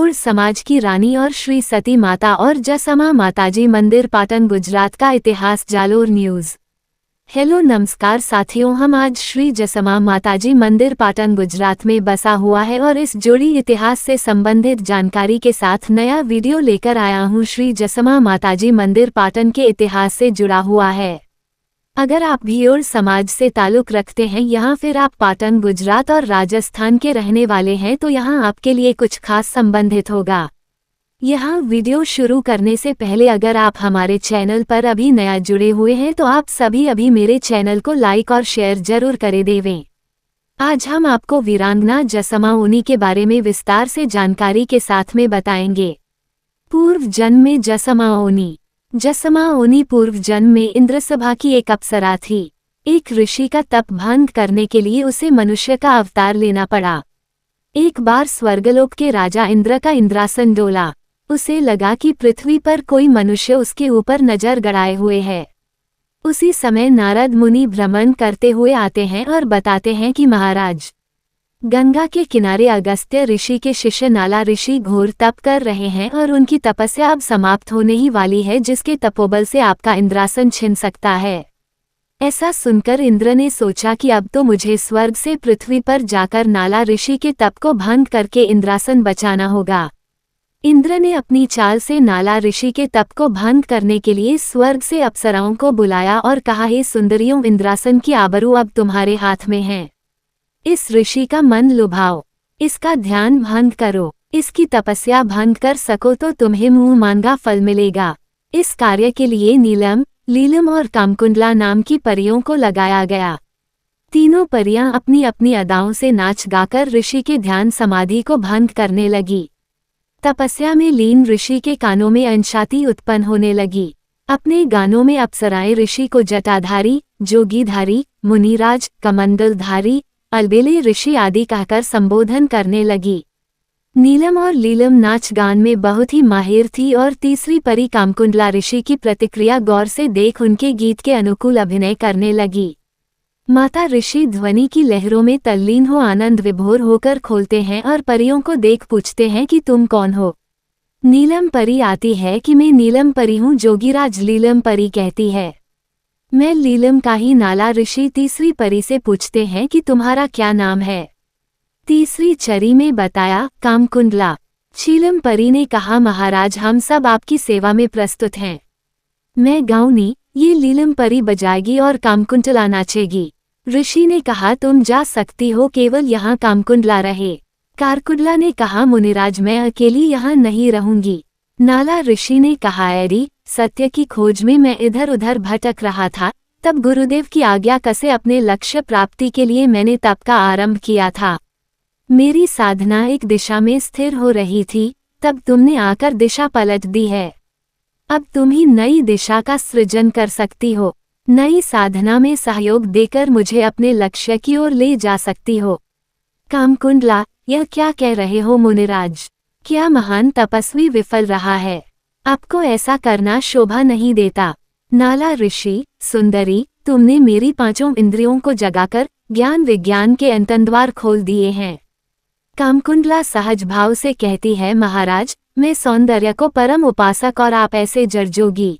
भियोर समाज की रानी और श्री सती माता और जसमा माताजी मंदिर पाटन गुजरात का इतिहास जालोर न्यूज़। हेलो नमस्कार साथियों, हम आज श्री जसमा माताजी मंदिर पाटन गुजरात में बसा हुआ है और इस जुड़ी इतिहास से संबंधित जानकारी के साथ नया वीडियो लेकर आया हूँ। श्री जसमा माताजी मंदिर पाटन के इतिहास से जुड़ा हुआ है। अगर आप भियोर समाज से ताल्लुक रखते हैं यहाँ फिर आप पाटन गुजरात और राजस्थान के रहने वाले हैं तो यहाँ आपके लिए कुछ खास संबंधित होगा। यहाँ वीडियो शुरू करने से पहले अगर आप हमारे चैनल पर अभी नया जुड़े हुए हैं तो आप सभी अभी मेरे चैनल को लाइक और शेयर जरूर करे देवें। आज हम आपको वीरांगना जसमा ओनी के बारे में विस्तार से जानकारी के साथ में बताएंगे। पूर्व जन्म में जसमा ओनी। जसमा ओनी पूर्व जन्म में इंद्रसभा की एक अप्सरा थी। एक ऋषि का तप भंग करने के लिए उसे मनुष्य का अवतार लेना पड़ा। एक बार स्वर्गलोक के राजा इंद्र का इंद्रासन डोला। उसे लगा कि पृथ्वी पर कोई मनुष्य उसके ऊपर नजर गड़ाए हुए है। उसी समय नारद मुनि भ्रमण करते हुए आते हैं और बताते हैं कि महाराज, गंगा के किनारे अगस्त्य ऋषि के शिष्य नाला ऋषि घोर तप कर रहे हैं और उनकी तपस्या अब समाप्त होने ही वाली है, जिसके तपोबल से आपका इंद्रासन छिन सकता है। ऐसा सुनकर इंद्र ने सोचा कि अब तो मुझे स्वर्ग से पृथ्वी पर जाकर नाला ऋषि के तप को भंग करके इंद्रासन बचाना होगा। इंद्र ने अपनी चाल से नाला ऋषि के तप को भंग करने के लिए स्वर्ग से अप्सराओं को बुलाया और कहा, हे सुंदरियों, इंद्रासन की आबरू अब तुम्हारे हाथ में है। इस ऋषि का मन लुभाओ, इसका ध्यान भंग करो, इसकी तपस्या भंग कर सको तो तुम्हें मुंह मांगा फल मिलेगा। इस कार्य के लिए नीलम, लीलम और कामकुंडला नाम की परियों को लगाया गया। तीनों परियां अपनी अपनी अदाओं से नाच गाकर ऋषि के ध्यान समाधि को भंग करने लगी। तपस्या में लीन ऋषि के कानों में अंशाती उत्पन्न होने लगी। अपने गानों में अप्सराएं ऋषि को जटाधारी, जोगीधारी, मुनिराज, कमंडलधारी, अलबेले ऋषि आदि कहकर संबोधन करने लगी। नीलम और लीलम नाच गान में बहुत ही माहिर थी और तीसरी परी कामकुंडला ऋषि की प्रतिक्रिया गौर से देख उनके गीत के अनुकूल अभिनय करने लगी। माता ऋषि ध्वनि की लहरों में तल्लीन हो आनंद विभोर होकर खोलते हैं और परियों को देख पूछते हैं कि तुम कौन हो। नीलम परी आती है कि मैं नीलम परी हूँ। जोगीराज लीलम परी कहती है, मैं लीलम का ही नाला ऋषि तीसरी परी से पूछते हैं कि तुम्हारा क्या नाम है। तीसरी चरी में बताया, कामकुंडला। शीलम परी ने कहा, महाराज, हम सब आपकी सेवा में प्रस्तुत हैं। मैं गाऊनी, ये लीलम परी बजाएगी और कामकुंडला नाचेगी। ऋषि ने कहा, तुम जा सकती हो, केवल यहाँ कामकुंडला रहे। कारकुंडला ने कहा, मुनिराज, मैं अकेली यहाँ नहीं रहूंगी। नाला ऋषि ने कहा, एरी, सत्य की खोज में मैं इधर उधर भटक रहा था, तब गुरुदेव की आज्ञा से अपने लक्ष्य प्राप्ति के लिए मैंने तप का आरंभ किया था। मेरी साधना एक दिशा में स्थिर हो रही थी, तब तुमने आकर दिशा पलट दी है। अब तुम ही नई दिशा का सृजन कर सकती हो। नई साधना में सहयोग देकर मुझे अपने लक्ष्य की ओर ले जा सकती हो। कामकुंडला, यह क्या कह रहे हो मुनिराज? क्या महान तपस्वी विफल रहा है? आपको ऐसा करना शोभा नहीं देता। नाला ऋषि, सुंदरी, तुमने मेरी पांचों इंद्रियों को जगाकर ज्ञान विज्ञान के अंतर्द्वार खोल दिए हैं। कामकुंडला सहज भाव से कहती है, महाराज, मैं सौंदर्य को परम उपासक और आप ऐसे जड़जोगी।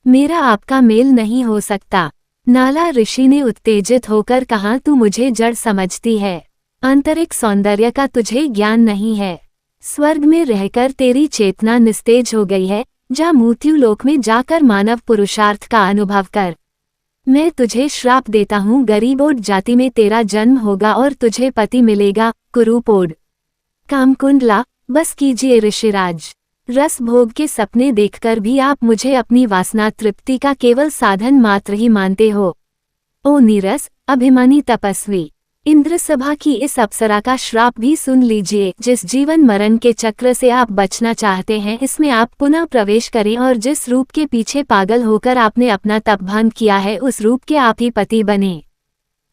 मेरा आपका मेल नहीं हो सकता। नाला ऋषि ने उत्तेजित होकर कहा, तू मुझे जड़ समझती है। आंतरिक सौंदर्य का तुझे ज्ञान नहीं है। स्वर्ग में रहकर तेरी चेतना निस्तेज हो गई है। जा मृत्यु लोक में जाकर मानव पुरुषार्थ का अनुभव कर। मैं तुझे श्राप देता हूँ, गरीबोड जाति में तेरा जन्म होगा और तुझे पति मिलेगा, कुरूपोड। कामकुंडला, बस कीजिए ऋषिराज। रस भोग के सपने देखकर भी आप मुझे अपनी वासना तृप्ति का केवल साधन मात्र ही मानते हो। ओ नीरस, अभिमानी तपस्वी, इंद्रसभा की इस अप्सरा का श्राप भी सुन लीजिए। जिस जीवन मरण के चक्र से आप बचना चाहते हैं, इसमें आप पुनः प्रवेश करें और जिस रूप के पीछे पागल होकर आपने अपना तप भंग किया है, उस रूप के आप ही पति बने,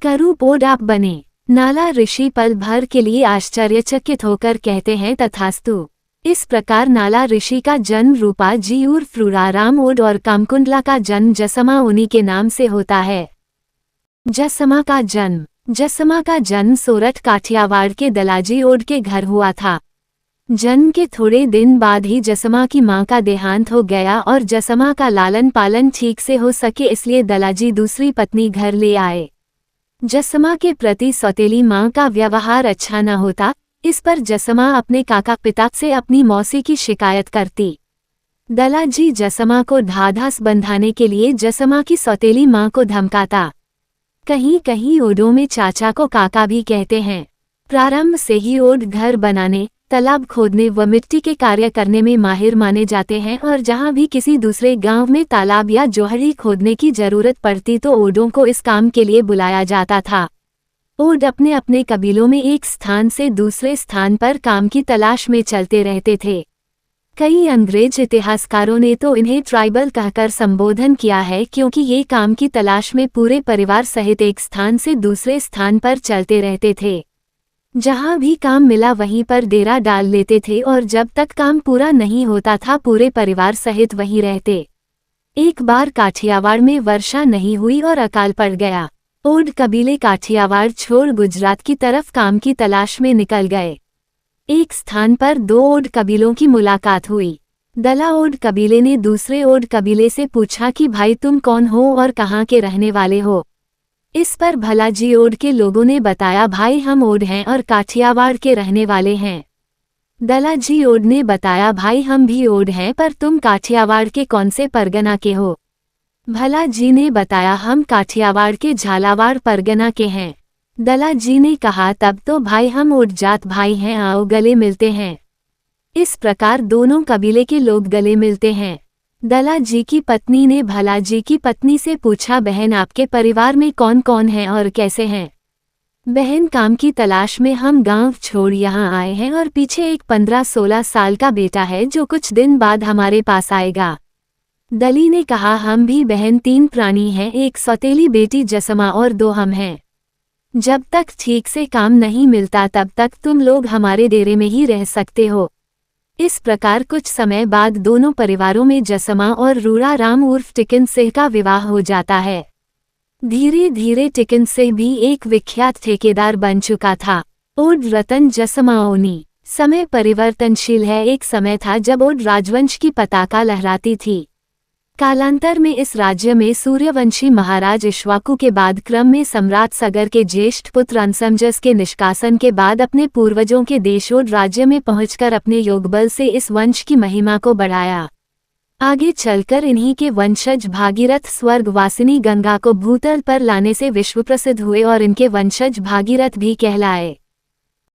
करूपोड आप बने। नाला ऋषि पल भर के लिए आश्चर्यचकित होकर कहते हैं, तथास्तु। इस प्रकार नाला ऋषि का जन्म रूपा जी उर्फ रूराराम ओड और कामकुंडला का जन्म जसमा ओनी के नाम से होता है। जसमा का जन्म। जसमा का जन्म सोरठ काठियावाड़ के दलाजी ओड के घर हुआ था। जन्म के थोड़े दिन बाद ही जसमा की मां का देहांत हो गया और जसमा का लालन पालन ठीक से हो सके इसलिए दलाजी दूसरी पत्नी घर ले आए। जसमा के प्रति सौतेली मां का व्यवहार अच्छा न होता, इस पर जसमा अपने काका पिता से अपनी मौसी की शिकायत करती। दलाजी जसमा को ढाढ़स बंधाने के लिए जसमा की सौतेली मां को धमकाता। कहीं कहीं ओडों में चाचा को काका भी कहते हैं। प्रारंभ से ही ओड घर बनाने, तालाब खोदने व मिट्टी के कार्य करने में माहिर माने जाते हैं और जहां भी किसी दूसरे गांव में तालाब या जोहरी खोदने की जरूरत पड़ती तो ओडों को इस काम के लिए बुलाया जाता था। ओड अपने अपने कबीलों में एक स्थान से दूसरे स्थान पर काम की तलाश में चलते रहते थे। कई अंग्रेज इतिहासकारों ने तो इन्हें ट्राइबल कहकर संबोधन किया है क्योंकि ये काम की तलाश में पूरे परिवार सहित एक स्थान से दूसरे स्थान पर चलते रहते थे। जहां भी काम मिला वहीं पर डेरा डाल लेते थे और जब तक काम पूरा नहीं होता था पूरे परिवार सहित वहीं रहते। एक बार काठियावाड़ में वर्षा नहीं हुई और अकाल पड़ गया। ओड कबीले काठियावाड़ छोड़ गुजरात की तरफ काम की तलाश में निकल गए। एक स्थान पर दो ओड कबीलों की मुलाकात हुई। दला ओड कबीले ने दूसरे ओड कबीले से पूछा कि भाई तुम कौन हो और कहाँ के रहने वाले हो। इस पर भलाजी ओड के लोगों ने बताया भाई हम ओड हैं और काठियावाड़ के रहने वाले हैं। दलाजी ओड ने बताया भाई हम भी ओड हैं पर तुम काठियावाड़ के कौन से परगना के हो। भलाजी ने बताया हम काठियावाड़ के झालावाड़ परगना के हैं। दलाजी ने कहा तब तो भाई हम ओड जात भाई हैं, आओ गले मिलते हैं। इस प्रकार दोनों कबीले के लोग गले मिलते हैं। दलाजी की पत्नी ने भलाजी की पत्नी से पूछा बहन आपके परिवार में कौन कौन है और कैसे हैं। बहन काम की तलाश में हम गांव छोड़ यहाँ आए हैं और पीछे एक 15-16 साल का बेटा है जो कुछ दिन बाद हमारे पास आएगा। दली ने कहा हम भी बहन 3 प्राणी हैं, एक सौतेली बेटी जसमा और 2 हम हैं। जब तक ठीक से काम नहीं मिलता तब तक तुम लोग हमारे डेरे में ही रह सकते हो। इस प्रकार कुछ समय बाद दोनों परिवारों में जसमा और रूड़ा राम उर्फ टिकन सिंह का विवाह हो जाता है। धीरे धीरे टिकन सिंह भी एक विख्यात ठेकेदार बन चुका था। ओड रतन जसमा ओनी। समय परिवर्तनशील है। एक समय था जब ओड राजवंश की पताका लहराती थी। कालांतर में इस राज्य में सूर्यवंशी महाराज इक्ष्वाकु के बाद क्रम में सम्राट सगर के ज्येष्ठ पुत्र अनसमजस के निष्कासन के बाद अपने पूर्वजों के देश ओड राज्य में पहुंचकर अपने योगबल से इस वंश की महिमा को बढ़ाया। आगे चलकर इन्हीं के वंशज भागीरथ स्वर्गवासिनी गंगा को भूतल पर लाने से विश्व प्रसिद्ध हुए और इनके वंशज भागीरथ भी कहलाए।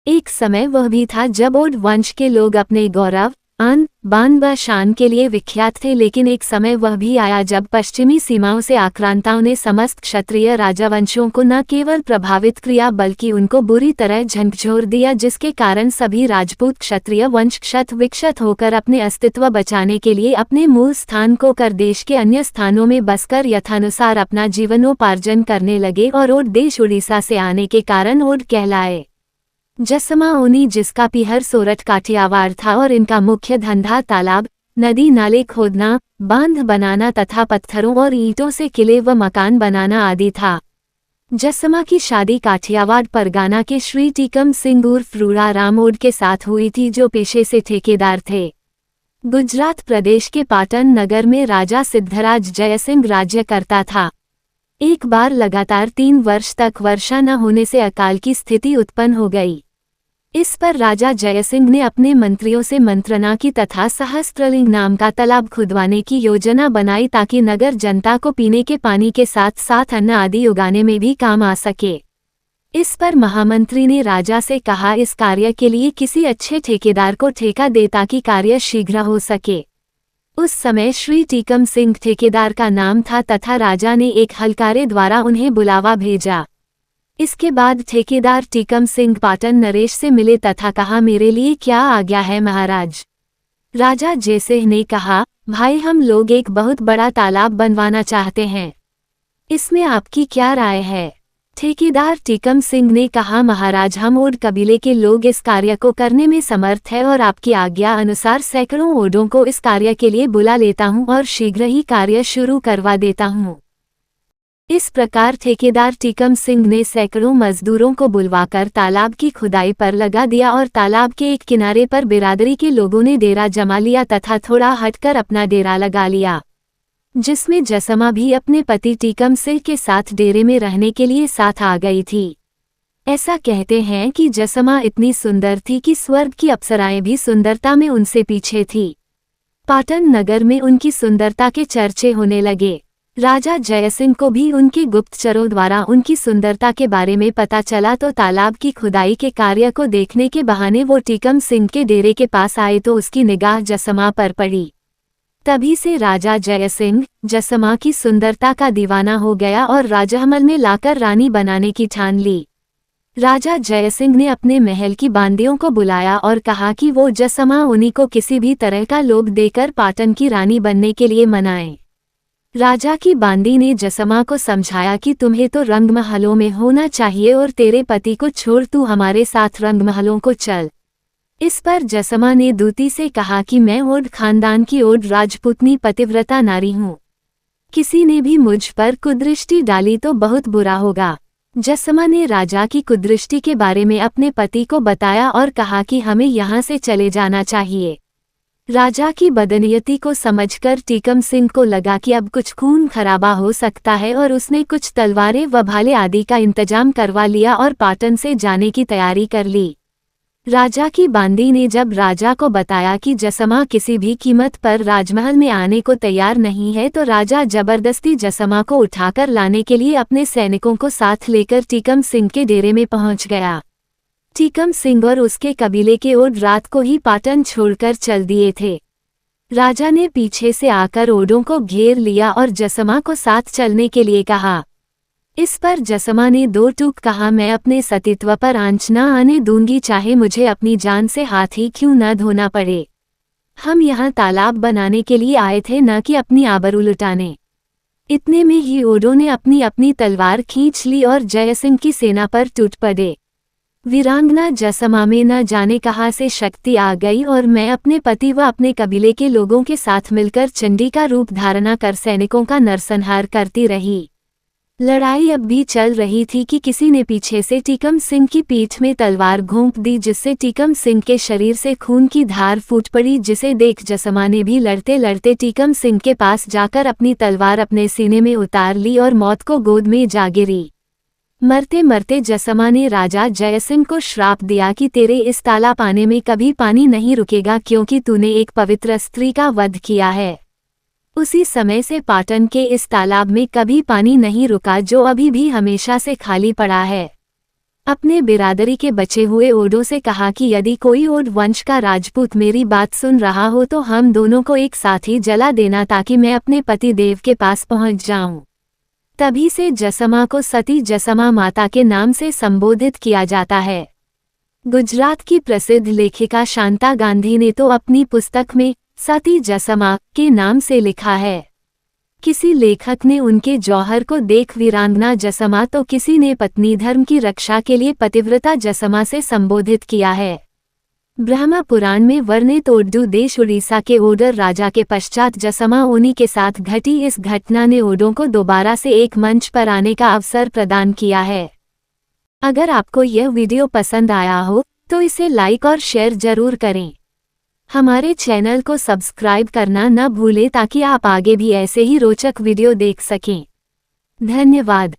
एक समय वह भी था जब ओड वंश के लोग अपने गौरव आन बान व शान के लिए विख्यात थे, लेकिन एक समय वह भी आया जब पश्चिमी सीमाओं से आक्रांताओं ने समस्त क्षत्रिय राजवंशों को न केवल प्रभावित किया बल्कि उनको बुरी तरह झकझोर दिया, जिसके कारण सभी राजपूत क्षत्रिय वंश क्षत विक्षत होकर अपने अस्तित्व बचाने के लिए अपने मूल स्थान को कर देश के अन्य स्थानों में बसकर यथानुसार अपना जीवनोपार्जन करने लगे और ओड देश उड़ीसा से आने के कारण ओड कहलाए। जसमा ओनी जिसका पीहर सोरठ काठियावाड़ था और इनका मुख्य धंधा तालाब, नदी नाले खोदना, बांध बनाना तथा पत्थरों और ईंटों से किले व मकान बनाना आदि था। जसमा की शादी काठियावाड़ परगाना के श्री टीकम सिंह उर्फ रूड़ा राम ओड के साथ हुई थी जो पेशे से ठेकेदार थे। गुजरात प्रदेश के पाटन नगर में राजा सिद्धराज जयसिंह राज्य करता था। एक बार लगातार 3 वर्ष तक वर्षा न होने से अकाल की स्थिति उत्पन्न हो गई। इस पर राजा जयसिंह ने अपने मंत्रियों से मंत्रणा की तथा सहस्त्रलिंग नाम का तालाब खुदवाने की योजना बनाई ताकि नगर जनता को पीने के पानी के साथ साथ अन्न आदि उगाने में भी काम आ सके। इस पर महामंत्री ने राजा से कहा इस कार्य के लिए किसी अच्छे ठेकेदार को ठेका दे ताकि कार्य शीघ्र हो सके। उस समय श्री टीकम सिंह ठेकेदार का नाम था तथा राजा ने एक हलकारे द्वारा उन्हें बुलावा भेजा। इसके बाद ठेकेदार टीकम सिंह पाटन नरेश से मिले तथा कहा मेरे लिए क्या आज्ञा है महाराज। राजा जयसिंह ने कहा भाई हम लोग एक बहुत बड़ा तालाब बनवाना चाहते हैं, इसमें आपकी क्या राय है। ठेकेदार टीकम सिंह ने कहा महाराज हम ओड कबीले के लोग इस कार्य को करने में समर्थ है और आपकी आज्ञा अनुसार सैकड़ों ओडों को इस कार्य के लिए बुला लेता हूं और शीघ्र ही कार्य शुरू करवा देता हूं। इस प्रकार ठेकेदार टीकम सिंह ने सैकड़ों मजदूरों को बुलवाकर तालाब की खुदाई पर लगा दिया और तालाब के एक किनारे पर बिरादरी के लोगों ने डेरा जमा लिया तथा थोड़ा हटकर अपना डेरा लगा लिया, जिसमें जसमा भी अपने पति टीकम सिंह के साथ डेरे में रहने के लिए साथ आ गई थी। ऐसा कहते हैं कि जसमा इतनी सुंदर थी कि स्वर्ग की अप्सराएं भी सुंदरता में उनसे पीछे थी। पाटन नगर में उनकी सुंदरता के चर्चे होने लगे। राजा जयसिंह को भी उनके गुप्तचरों द्वारा उनकी सुंदरता के बारे में पता चला तो तालाब की खुदाई के कार्य को देखने के बहाने वो टीकम सिंह के डेरे के पास आए तो उसकी निगाह जसमा पर पड़ी। तभी से राजा जयसिंह जसमा की सुंदरता का दीवाना हो गया और राजमहल में लाकर रानी बनाने की ठान ली। राजा जयसिंह ने अपने महल की बांदियों को बुलाया और कहा कि वो जसमा उन्हीं को किसी भी तरह का लोभ देकर पाटन की रानी बनने के लिए मनाएं। राजा की बांदी ने जसमा को समझाया कि तुम्हें तो रंगमहलों में होना चाहिए और तेरे पति को छोड़ तू हमारे साथ रंगमहलों को चल। इस पर जसमा ने दूती से कहा कि मैं ओड खानदान की ओड राजपूतनी पतिव्रता नारी हूँ। किसी ने भी मुझ पर कुदृष्टि डाली तो बहुत बुरा होगा। जसमा ने राजा की कुदृष्टि के बारे में अपने पति को बताया और कहा कि हमें यहाँ से चले जाना चाहिए। राजा की बदनीयती को समझकर टीकम सिंह को लगा कि अब कुछ खून खराबा हो सकता है और उसने कुछ तलवारें व भाले आदि का इंतजाम करवा लिया और पाटन से जाने की तैयारी कर ली। राजा की बांदी ने जब राजा को बताया कि जसमा किसी भी कीमत पर राजमहल में आने को तैयार नहीं है तो राजा जबरदस्ती जसमा को उठाकर लाने के लिए अपने सैनिकों को साथ लेकर टीकम सिंह के डेरे में पहुंच गया। टीकम सिंह और उसके कबीले के ओड रात को ही पाटन छोड़कर चल दिए थे। राजा ने पीछे से आकर ओडों को घेर लिया और जसमा को साथ चलने के लिए कहा। इस पर जसमा ने दो टूक कहा, मैं अपने सतीत्व पर आंच न आने दूंगी, चाहे मुझे अपनी जान से हाथ ही क्यों न धोना पड़े। हम यहाँ तालाब बनाने के लिए आए थे, न कि अपनी आबरू लुटाने। इतने में ही ओडों ने अपनी अपनी तलवार खींच ली और जयसिंह की सेना पर टूट पड़े। वीरांगना जसमा में न जाने कहाँ से शक्ति आ गई और मैं अपने पति व अपने कबीले के लोगों के साथ मिलकर चंडी का रूप धारणा कर सैनिकों का नरसंहार करती रही। लड़ाई अब भी चल रही थी कि किसी ने पीछे से टीकम सिंह की पीठ में तलवार घोंप दी, जिससे टीकम सिंह के शरीर से खून की धार फूट पड़ी, जिसे देख जसमा ने भी लड़ते लड़ते टीकम सिंह के पास जाकर अपनी तलवार अपने सीने में उतार ली और मौत को गोद में जा गिरी। मरते मरते जसमा ने राजा जयसिंह को श्राप दिया कि तेरे इस तालाब आने में कभी पानी नहीं रुकेगा, क्योंकि तूने एक पवित्र स्त्री का वध किया है। उसी समय से पाटन के इस तालाब में कभी पानी नहीं रुका, जो अभी भी हमेशा से खाली पड़ा है। अपने बिरादरी के बचे हुए ओडों से कहा कि यदि कोई ओड वंश का राजपूत मेरी बात सुन रहा हो तो हम दोनों को एक साथ ही जला देना, ताकि मैं अपने पति देव के पास पहुंच जाऊं। तभी से जसमा को सती जसमा माता के नाम से संबोधित किया जाता है। गुजरात की प्रसिद्ध लेखिका शांता गांधी ने तो अपनी पुस्तक में सती जसमा के नाम से लिखा है। किसी लेखक ने उनके जौहर को देख वीरांगना जसमा तो किसी ने पत्नी धर्म की रक्षा के लिए पतिव्रता जसमा से संबोधित किया है। ब्रह्म पुराण में वर्णित ओड्डू देश उड़ीसा के ओडर राजा के पश्चात जसमा ओनी के साथ घटी इस घटना ने ओडों को दोबारा से एक मंच पर आने का अवसर प्रदान किया है। अगर आपको यह वीडियो पसंद आया हो तो इसे लाइक और शेयर जरूर करें। हमारे चैनल को सब्सक्राइब करना न भूलें ताकि आप आगे भी ऐसे ही रोचक वीडियो देख सकें। धन्यवाद।